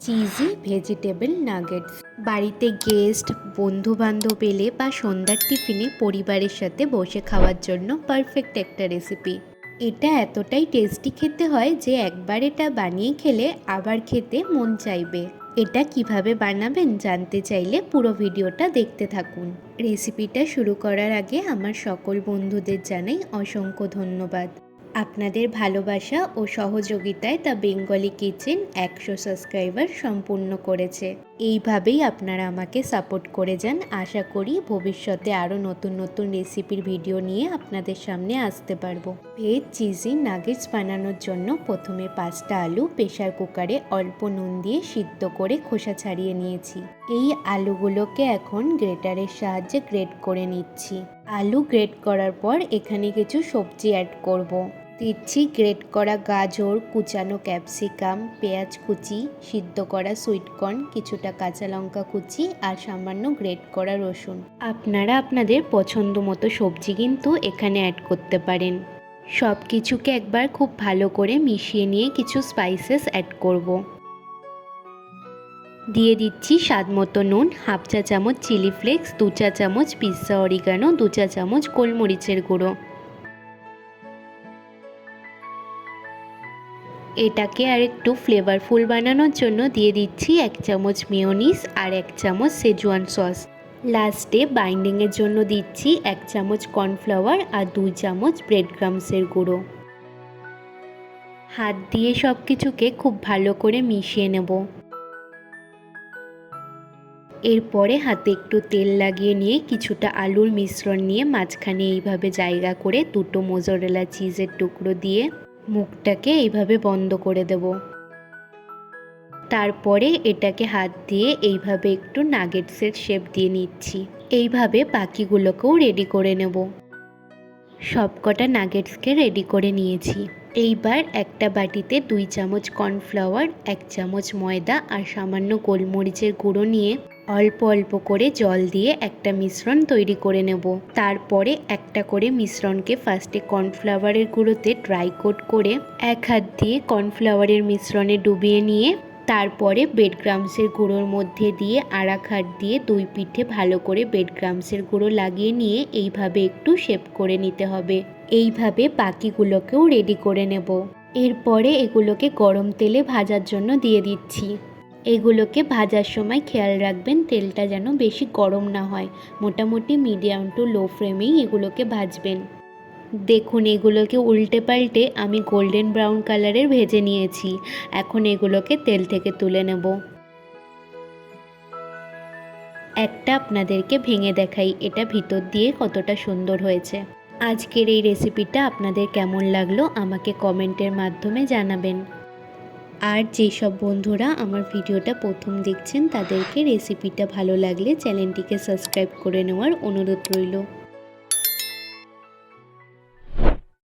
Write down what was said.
Cheesy vegetable nuggets. বাড়িতে guest, বন্ধু বান্ধব এলে বা সন্ধ্যার টিফিনে পরিবারের সাথে বসে খাওয়ার জন্য পারফেক্ট একটা রেসিপি। এটা এতটাই টেস্টি খেতে হয় যে একবার এটা বানিয়ে খেলে আবার খেতে মন চাইবে। এটা কিভাবে বানাবেন জানতে চাইলে পুরো ভিডিওটা দেখতে থাকুন। রেসিপিটা শুরু করার আগে আমার সকল বন্ধুদের জানাই অসংখ্য ধন্যবাদ। আপনাদের ভালোবাসা ও সহযোগিতায় দ্য বেঙ্গলি কিচেন 100 সাবস্ক্রাইবার সম্পূর্ণ করেছে। এইভাবেই আপনারা আমাকে সাপোর্ট করে যান। আশা করি ভবিষ্যতে আরও নতুন নতুন রেসিপির ভিডিও নিয়ে আপনাদের সামনে আসতে পারবো। ভেজ চিজি নাগেটস বানানোর জন্য প্রথমে 5টা আলু প্রেসার কুকারে অল্প নুন দিয়ে সিদ্ধ করে খোসা ছাড়িয়ে নিয়েছি। এই আলুগুলোকে এখন গ্রেটারের সাহায্যে গ্রেট করে নিচ্ছি। আলু গ্রেট করার পর এখানে কিছু সবজি অ্যাড করব। দিচ্ছি গ্রেট করা গাজর, কুচানো ক্যাপসিকাম, পেঁয়াজ কুচি, সিদ্ধ করা সুইটকর্ন, কিছুটা কাঁচা লঙ্কা কুচি আর সামান্য গ্রেট করা রসুন। আপনারা আপনাদের পছন্দ মতো সবজি কিন্তু এখানে অ্যাড করতে পারেন। সব কিছুকে একবার খুব ভালো করে মিশিয়ে নিয়ে কিছু স্পাইসেস অ্যাড করব। দিয়ে দিচ্ছি স্বাদ মতো নুন, হাফ চা চামচ চিলি ফ্লেক্স, 2 চা চামচ পিৎজা অরিগানো, 2 চা চামচ গোলমরিচের গুঁড়ো। এটাকে আর একটু ফ্লেভারফুল বানানোর জন্য দিয়ে দিচ্ছি 1 চামচ মেয়োনিজ আর 1 চামচ সেজওয়ান সস। লাস্টে বাইন্ডিংয়ের জন্য দিচ্ছি 1 চামচ কর্নফ্লাওয়ার আর 2 চামচ ব্রেড ক্রামসের গুঁড়ো। হাত দিয়ে সব কিছুকে খুব ভালো করে মিশিয়ে নেব। এরপরে হাতে একটু তেল লাগিয়ে নিয়ে কিছুটা আলুর মিশ্রণ নিয়ে মাঝখানে এইভাবে জায়গা করে 2টো মোজারেলা চিজের টুকরো দিয়ে মুখটাকে এইভাবে বন্ধ করে দেব। তারপরে এটাকে হাত দিয়ে এইভাবে একটু নাগেটসের শেপ দিয়ে নিচ্ছি। এইভাবে বাকিগুলোকেও রেডি করে নেব। সবকটা নাগেটসকে রেডি করে নিয়েছি। এইবার একটা বাটিতে 2 চামচ কর্নফ্লাওয়ার, 1 চামচ ময়দা আর সামান্য গোলমরিচের গুঁড়ো নিয়ে অল্প অল্প করে জল দিয়ে একটা মিশ্রণ তৈরি করে নেব। তারপরে একটা করে মিশ্রণকে ফার্স্টে কর্নফ্লাওয়ারের গুঁড়োতে ড্রাই কোট করে এক হাত দিয়ে কর্নফ্লাওয়ারের মিশ্রণে ডুবিয়ে নিয়ে তারপরে ব্রেড ক্রামসের গুঁড়োর মধ্যে দিয়ে আর এক হাত দিয়ে 2 পিঠে ভালো করে ব্রেড ক্রামসের গুঁড়ো লাগিয়ে নিয়ে এইভাবে একটু শেপ করে নিতে হবে। এইভাবে বাকিগুলোকেও রেডি করে নেব। এরপরে এগুলোকে গরম তেলে ভাজার জন্য দিয়ে দিচ্ছি। এগুলোকে ভাজার সময় খেয়াল রাখবেন তেলটা যেন বেশি গরম না হয়। মোটামুটি মিডিয়াম টু লো ফ্লেমেই এগুলোকে ভাজবেন। দেখুন এগুলোকে উল্টে পাল্টে আমি গোল্ডেন ব্রাউন কালারের ভেজে নিয়েছি। এখন এগুলোকে তেল থেকে তুলে নেব। একটা আপনাদেরকে ভেঙে দেখাই এটা ভিতর দিয়ে কতটা সুন্দর হয়েছে। আজকের এই রেসিপিটা আপনাদের কেমন লাগলো আমাকে কমেন্টের মাধ্যমে জানাবেন। আর যেসব বন্ধুরা আমার ভিডিওটা প্রথম দেখছেন তাদেরকে রেসিপিটা ভালো লাগলে চ্যানেলটিকে সাবস্ক্রাইব করে নেওয়ার অনুরোধ রইল।